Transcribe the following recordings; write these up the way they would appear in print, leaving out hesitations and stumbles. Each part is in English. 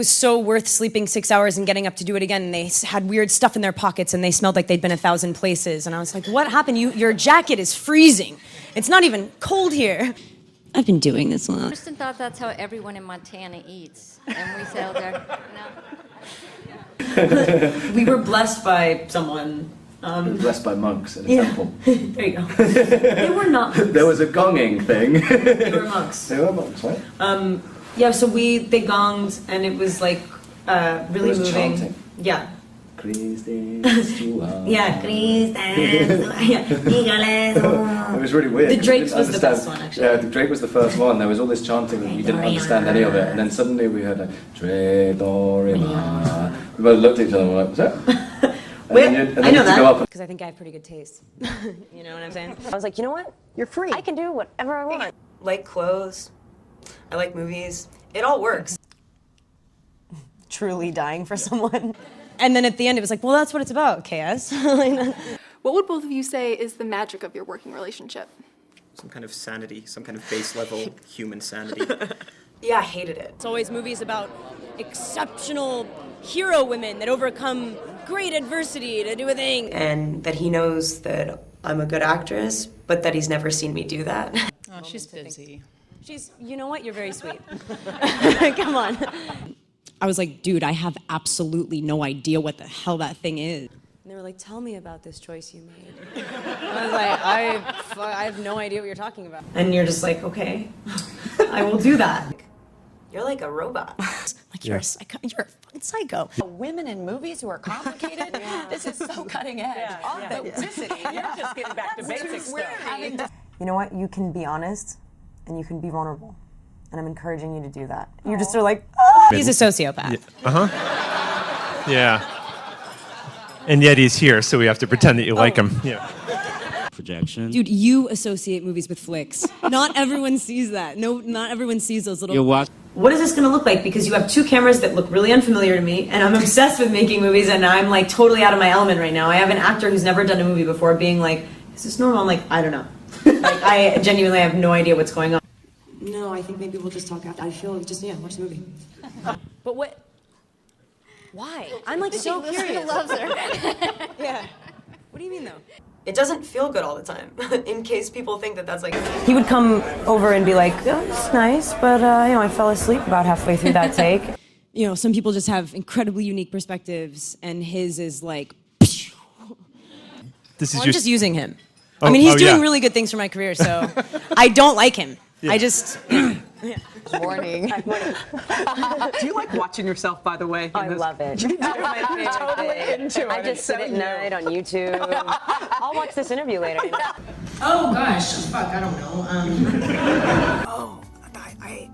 was so worth sleeping 6 hours and getting up to do it again. And they had weird stuff in their pockets and they smelled like they'd been 1,000 places. And I was like, what happened? Your jacket is freezing. It's not even cold here. I've been doing this a lot. Kristen thought that's how everyone in Montana eats. And we sailed there. No. We were blessed by someone. Blessed by monks in a temple. There you go. They were not monks. There was a gonging thing. They were monks. They were monks, right? Yeah, so they gonged and it was like really it was moving. Chanting. Yeah. Kristen Stewart. Yeah, Kristen. It was really weird. The Drake's was the best one, actually. Yeah, the Drake was the first one. There was all this chanting and you didn't understand any of it. And then suddenly we heard a Dre, Do, Re, Ma. We both looked at each other and were like, what's that? Wait, I know that. Because I think I have pretty good taste. You know what I'm saying? I was like, you know what? You're free. I can do whatever I want. Like clothes. I like movies. It all works. Truly dying for someone. And then at the end it was like, well, that's what it's about, KS. What would both of you say is the magic of your working relationship? Some kind of sanity, some kind of base level human sanity. Yeah, I hated it. It's always movies about exceptional hero women that overcome great adversity to do a thing. And that he knows that I'm a good actress, but that he's never seen me do that. Oh, she's busy. You know what? You're very sweet. Come on. I was like, dude, I have absolutely no idea what the hell that thing is. And they were like, tell me about this choice you made. I was like, I have no idea what you're talking about. And you're just like, okay, I will do that. You're like a robot. Like, you're a fucking psycho. Women in movies who are complicated? This is so cutting edge. Authenticity. You're just getting back to basics stuff. You know what? You can be honest and you can be vulnerable. And I'm encouraging you to do that. You just are like, ah! He's a sociopath. Yeah. And yet he's here, so we have to pretend that you like him. Yeah. Projection. Dude, you associate movies with flicks. Not everyone sees that. No, not everyone sees those little... What is this going to look like? Because you have two cameras that look really unfamiliar to me, and I'm obsessed with making movies, and I'm like totally out of my element right now. I have an actor who's never done a movie before being like, is this normal? I'm like, I don't know. Like, I genuinely have no idea what's going on. No, I think maybe we'll just talk after. I feel just, watch the movie. But what... Why? I'm like so curious. She loves her. Yeah. What do you mean though? It doesn't feel good all the time, in case people think that that's like... He would come over and be like, oh, it's nice, but, I fell asleep about halfway through that take. You know, some people just have incredibly unique perspectives, and his is like... This is I'm just using him. Oh, I mean, he's doing really good things for my career, so I don't like him. Yeah. I just... Morning. Do you like watching yourself, by the way? I love it. You do. I'm totally into it. I just sit at night on YouTube. I'll watch this interview later. Oh gosh, fuck, I don't know.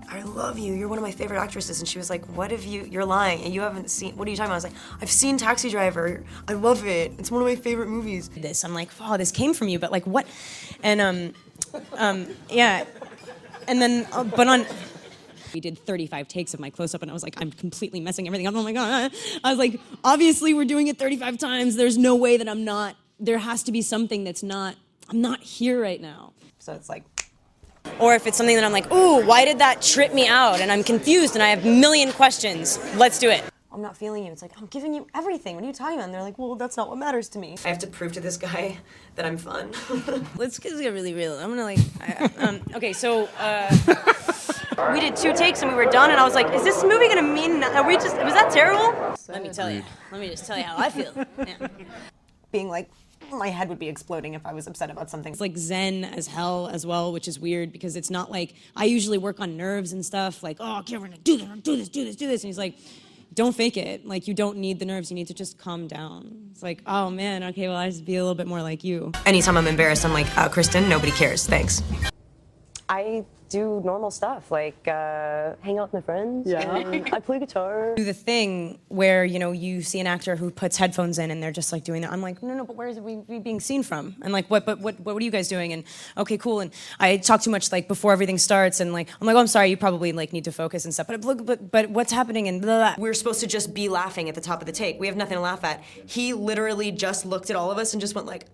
I love you. You're one of my favorite actresses. And she was like, what have you're lying and you haven't seen, what are you talking about? I was like, I've seen Taxi Driver. I love it. It's one of my favorite movies. I'm like, oh, this came from you, but like what? And yeah. And then, we did 35 takes of my close-up, and I was like, I'm completely messing everything up. Oh my God. I was like, obviously we're doing it 35 times. There's no way that I'm not, there has to be something that's not, I'm not here right now. So it's like, or if it's something that I'm like, ooh, why did that trip me out? And I'm confused and I have a million questions. Let's do it. I'm not feeling you. It's like, I'm giving you everything. What are you talking about? And they're like, well, that's not what matters to me. I have to prove to this guy that I'm fun. Let's get really real. I'm gonna like, okay, so, we did 2 takes and we were done, and I was like, is this movie gonna mean, was that terrible? Let me tell you. Let me just tell you how I feel. Yeah. Being like, my head would be exploding if I was upset about something. It's like zen as hell as well, which is weird because it's not like, I usually work on nerves and stuff, like, oh, okay, we're gonna do this. And he's like, don't fake it. Like, you don't need the nerves. You need to just calm down. It's like, oh man, okay, well, I just be a little bit more like you. Anytime I'm embarrassed, I'm like, Kristen, nobody cares, thanks. I do normal stuff, like hang out with my friends. Yeah. I play guitar. Do the thing where, you see an actor who puts headphones in and they're just like doing that. I'm like, no, but where is it we being seen from? And like, what are you guys doing? And okay, cool. And I talk too much like before everything starts, and like, I'm like, oh, I'm sorry, you probably like need to focus and stuff. But what's happening? And blah, blah. We're supposed to just be laughing at the top of the take. We have nothing to laugh at. He literally just looked at all of us and just went like,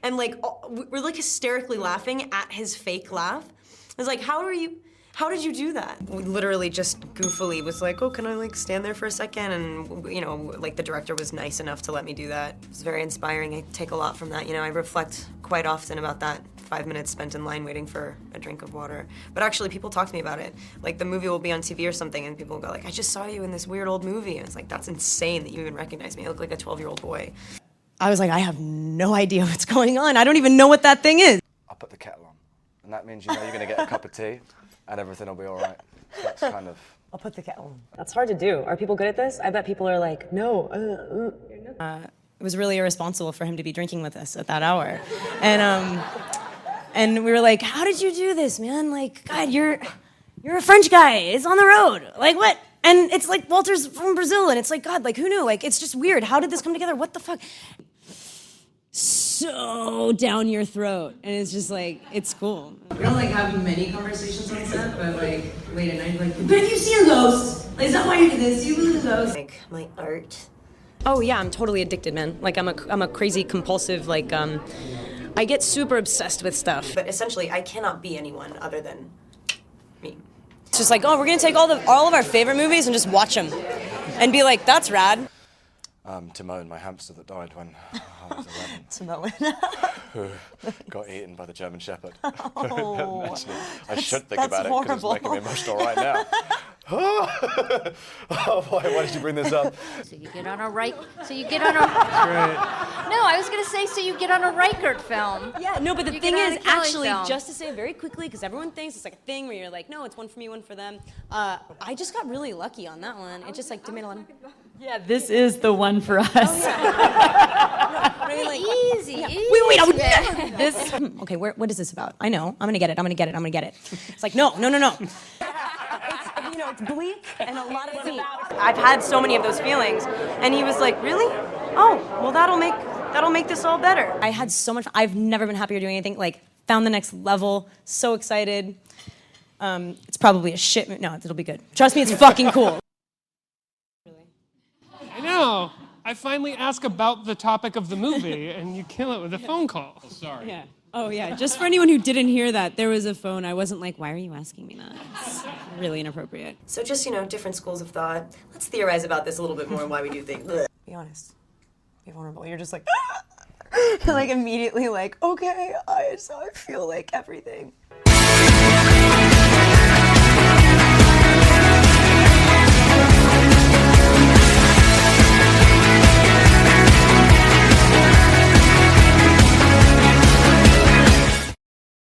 and like, we're like hysterically laughing at his fake laugh. I was like, how are you How did you do that? We literally just goofily was like, oh, can I like stand there for a second? And you know, like the director was nice enough to let me do that. It was very inspiring. I take a lot from that. You know, I reflect quite often about that 5 minutes spent in line waiting for a drink of water. But actually, people talk to me about it. Like the movie will be on TV or something, and people will go like, I just saw you in this weird old movie. And it's like, that's insane that you even recognize me. I look like a 12-year-old boy. I was like, I have no idea what's going on. I don't even know what that thing is. I'll put the kettle on. And that means you know you're going to get a cup of tea and everything will be all right. So that's kind of... I'll put the kettle on. That's hard to do. Are people good at this? I bet people are like, no. It was really irresponsible for him to be drinking with us at that hour. And we were like, how did you do this, man? Like, God, you're a French guy. It's on the road. Like, what? And it's like Walter's from Brazil, and it's like, God, like, who knew? Like, it's just weird. How did this come together? What the fuck? So down your throat, and it's just like, it's cool. We don't like have many conversations on set, but like late at night, like, but have you seen a ghost? Like, is that why you do this? Do you believe in ghosts? Like my art. Oh yeah, I'm totally addicted, man. Like, I'm a crazy compulsive, like, I get super obsessed with stuff. But essentially, I cannot be anyone other than me. It's just like, oh, we're gonna take all of our favorite movies and just watch them, and be like, that's rad. Timon, my hamster that died when I was 11. Timon. Who got eaten by the German Shepherd. Oh, I should think about it because it's making me emotional right now. Oh boy, why did you bring this up? So you get on a No, I was gonna say, so you get on a Reichert film. Yeah, no, but the You thing get on is, a Kelly actually, film. just to say very quickly, because everyone thinks it's like a thing where you're like, no, it's one for me, one for them. I just got really lucky on that one. It just like made a lot of... Yeah, this is the one for us. Easy. Wait, I would never... This... Okay, what is this about? I know. I'm gonna get it. It's like, no. It's bleak and a lot of deep. I've had so many of those feelings, and he was like, really? Oh, well that'll make this all better. I had so much... I've never been happier doing anything. Like, found the next level. So excited. It's probably a shit... No, it'll be good. Trust me, it's fucking cool. I know. I finally ask about the topic of the movie, and you kill it with a phone call. Sorry. Yeah. Oh, yeah. Just for anyone who didn't hear that, there was a phone. I wasn't like, why are you asking me that? It's really inappropriate. So just, you know, different schools of thought. Let's theorize about this a little bit more and why we do things. Be honest. Be vulnerable. You're just like, like immediately like, okay, I feel like everything.